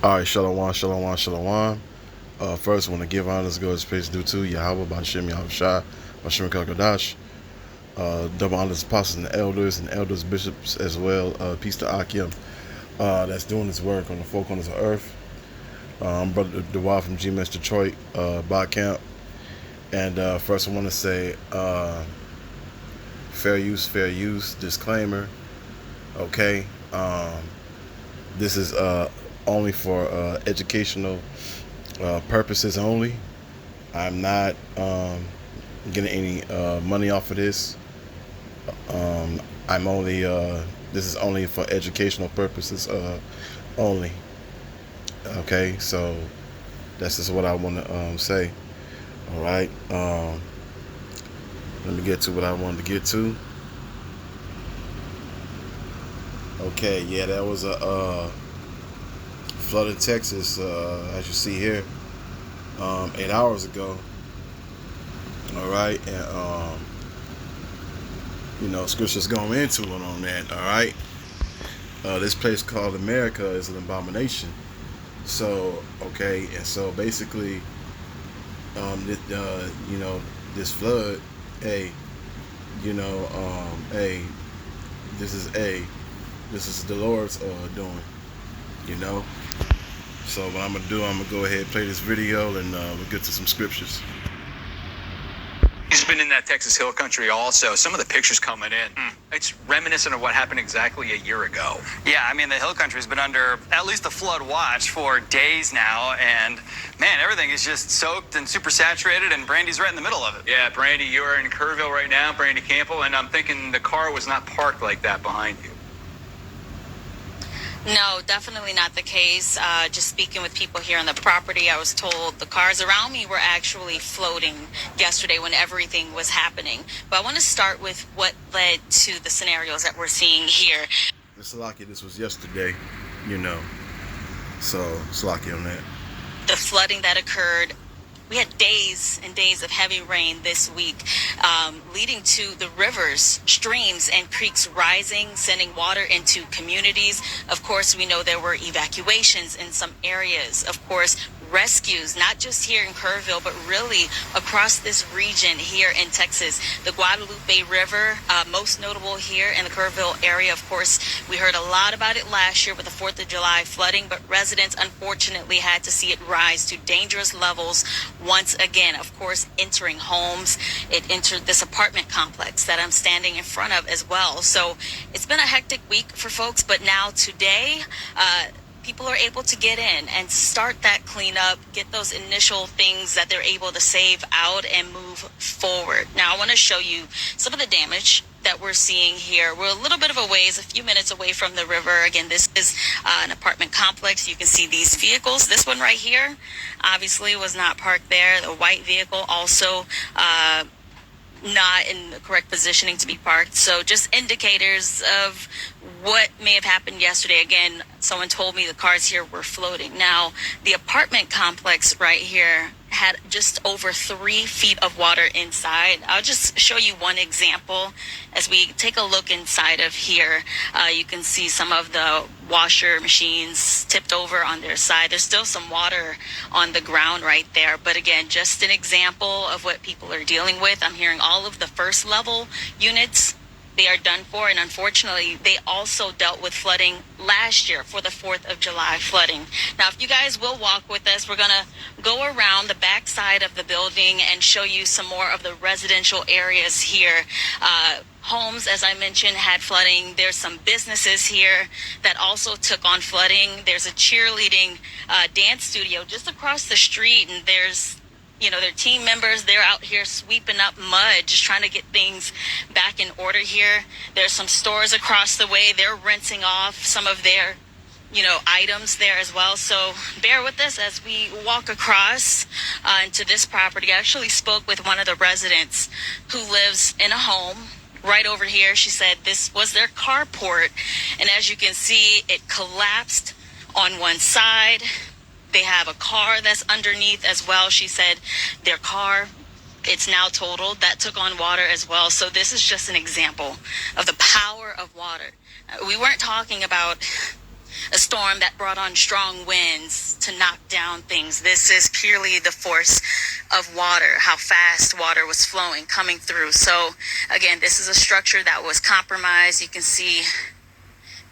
All right, shalom, shalom, shalom. First, I want to give honors, go as praise due to Yahweh, Bashim Yahushua, Bashim Kakadash. Double honors, apostles and elders, bishops as well. Peace to Akim, that's doing his work on the four corners of earth. Brother Dewar from GMS Detroit, Bot Camp. And first, I want to say fair use, disclaimer. Okay. This is only for educational purposes only. I'm not getting any money off of this. I'm only this is only for educational purposes only. Okay, so that's just what I want to say. All right. Let me get to what I wanted to get to. Okay, yeah, that was a flood in Texas, as you see here, 8 hours ago. All right, and scriptures going into it on that. All right, this place called America is an abomination. So okay, and so basically, this flood, hey, hey, this is the Lord's doing, you know. So what I'm gonna do, I'm gonna go ahead and play this video, and we'll get to some scriptures. He's been in that Texas Hill Country also. Some of the pictures coming in, it's reminiscent of what happened exactly a year ago. Yeah, I mean, the Hill Country's been under at least a flood watch for days now, and man, everything is just soaked and super saturated, and Brandy's right in the middle of it. Yeah, Brandy, you're in Kerrville right now, Brandy Campbell, and I'm thinking the car was not parked like that behind you. No, definitely not the case. Just speaking with people here on the property, I was told the cars around me were actually floating yesterday when everything was happening. But I want to start with what led to the scenarios that we're seeing here. Salaki, this was yesterday, so Salaki on that. The flooding that occurred, we had days and days of heavy rain this week, leading to the rivers, streams, and creeks rising, sending water into communities. Of course, we know there were evacuations in some areas. Of course, rescues, not just here in Kerrville, but really across this region here in Texas. The Guadalupe River, most notable here in the Kerrville area. Of course, we heard a lot about it last year with the 4th of July flooding, but residents unfortunately had to see it rise to dangerous levels once again. Of course, entering homes. It entered this apartment complex that I'm standing in front of as well. So it's been a hectic week for folks, but now today, people are able to get in and start that cleanup, get those initial things that they're able to save out and move forward. Now, I want to show you some of the damage that we're seeing here. We're a little bit of a ways, a few minutes away from the river. Again, this is an apartment complex. You can see these vehicles. This one right here obviously was not parked there. The white vehicle also not in the correct positioning to be parked. So just indicators of what may have happened yesterday. Again, someone told me the cars here were floating. Now, the apartment complex right here had just over 3 feet of water inside. I'll just show you one example. As we take a look inside of here, you can see some of the washer machines tipped over on their side. There's still some water on the ground right there. But again, just an example of what people are dealing with. I'm hearing all of the first level units, they are done for, and unfortunately they also dealt with flooding last year for the 4th of July flooding. Now, if you guys will walk with us, we're gonna go around the back side of the building and show you some more of the residential areas here. Homes, as I mentioned, had flooding. There's some businesses here that also took on flooding. There's a cheerleading dance studio just across the street, and there's their team members, they're out here sweeping up mud, just trying to get things back in order here. There's some stores across the way. They're rinsing off some of their, items there as well. So bear with us as we walk across into this property. I actually spoke with one of the residents who lives in a home right over here. She said this was their carport. And as you can see, it collapsed on one side. They have a car that's underneath as well. She said their car, it's now totaled. That took on water as well. So this is just an example of the power of water. We weren't talking about a storm that brought on strong winds to knock down things. This is purely the force of water, how fast water was flowing, coming through. So again, this is a structure that was compromised. You can see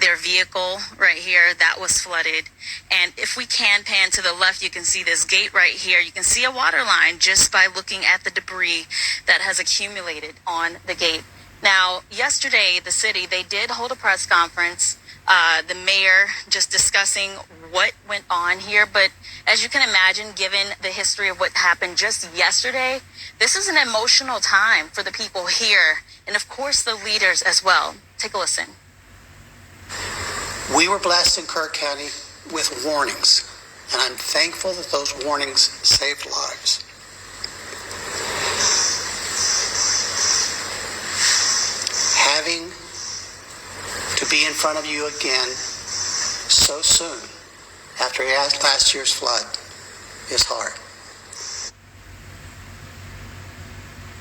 their vehicle right here that was flooded. And if we can pan to the left, you can see this gate right here. You can see a water line just by looking at the debris that has accumulated on the gate. Now, yesterday, the city, they did hold a press conference. The mayor just discussing what went on here. But as you can imagine, given the history of what happened just yesterday, this is an emotional time for the people here. And of course, the leaders as well. Take a listen. We were blessed in Kirk County with warnings, and I'm thankful that those warnings saved lives. Having to be in front of you again so soon after last year's flood is hard.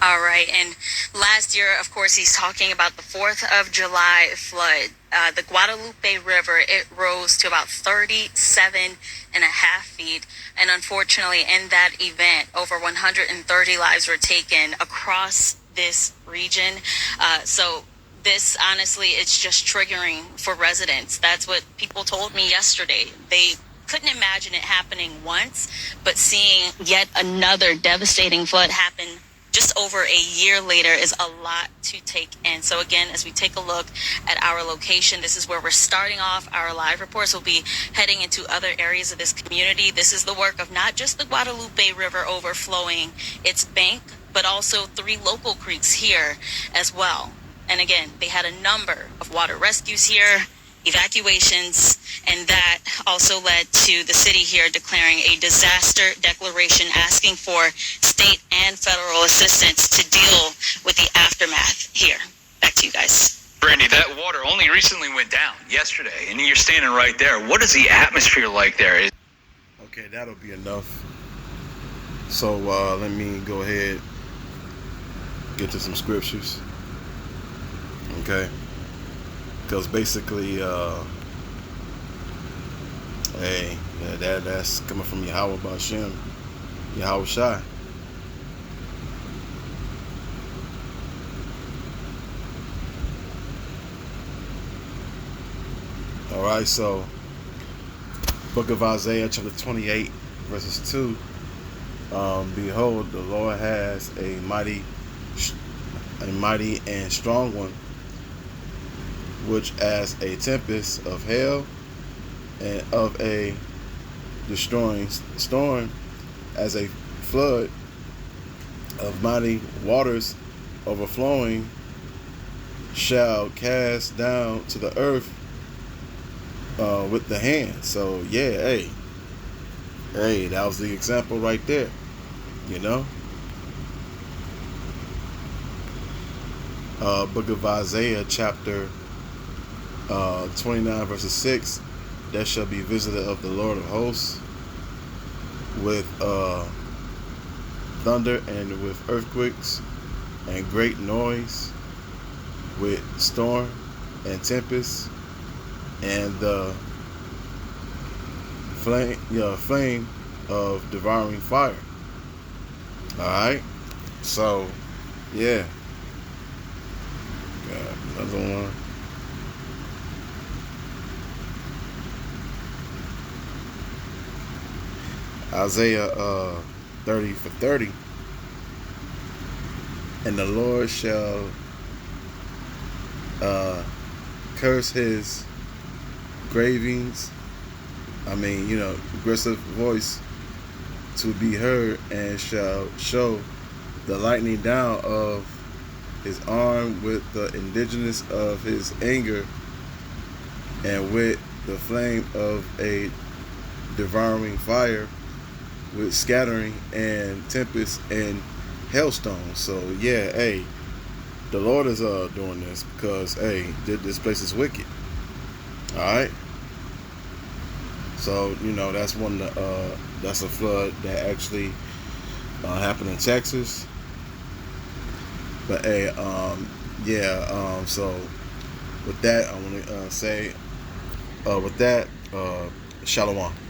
All right, and last year, of course, he's talking about the 4th of July flood. The Guadalupe River, it rose to about 37 and a half feet. And unfortunately, in that event, over 130 lives were taken across this region. So this, honestly, it's just triggering for residents. That's what people told me yesterday. They couldn't imagine it happening once, but seeing yet another devastating flood happen just over a year later is a lot to take in. So again, as we take a look at our location, this is where we're starting off our live reports. We'll be heading into other areas of this community. This is the work of not just the Guadalupe River overflowing its bank, but also 3 local creeks here as well. And again, they had a number of water rescues here, evacuations, and that also led to the city here declaring a disaster declaration, asking for state and federal assistance to deal with the aftermath here. Back to you guys. Brandy, that water only recently went down yesterday, and you're standing right there. What is the atmosphere like there? Okay, that'll be enough. So let me go ahead, get to some scriptures. Okay. Because basically, that's coming from Yahweh Ba'Shem, Yahweh Shai. All right, so Book of Isaiah, chapter 28, verses 2. Behold, the Lord has a mighty and strong one, which as a tempest of hail and of a destroying storm, as a flood of mighty waters overflowing, shall cast down to the earth with the hand. So yeah, hey, that was the example right there, you know. Book of Isaiah, chapter 29 verses 6, that shall be visited of the Lord of hosts with thunder and with earthquakes and great noise, with storm and tempest and the flame of devouring fire. All right, so yeah, got another one. Isaiah 30:30, and the Lord shall curse his gravings, aggressive voice to be heard, and shall show the lightning down of his arm with the indigenous of his anger, and with the flame of a devouring fire, with scattering and tempest and hailstones. So yeah, the Lord is doing this because this place is wicked. All right. So that's that's a flood that actually happened in Texas. But so with that, I want to say with that, Shalom.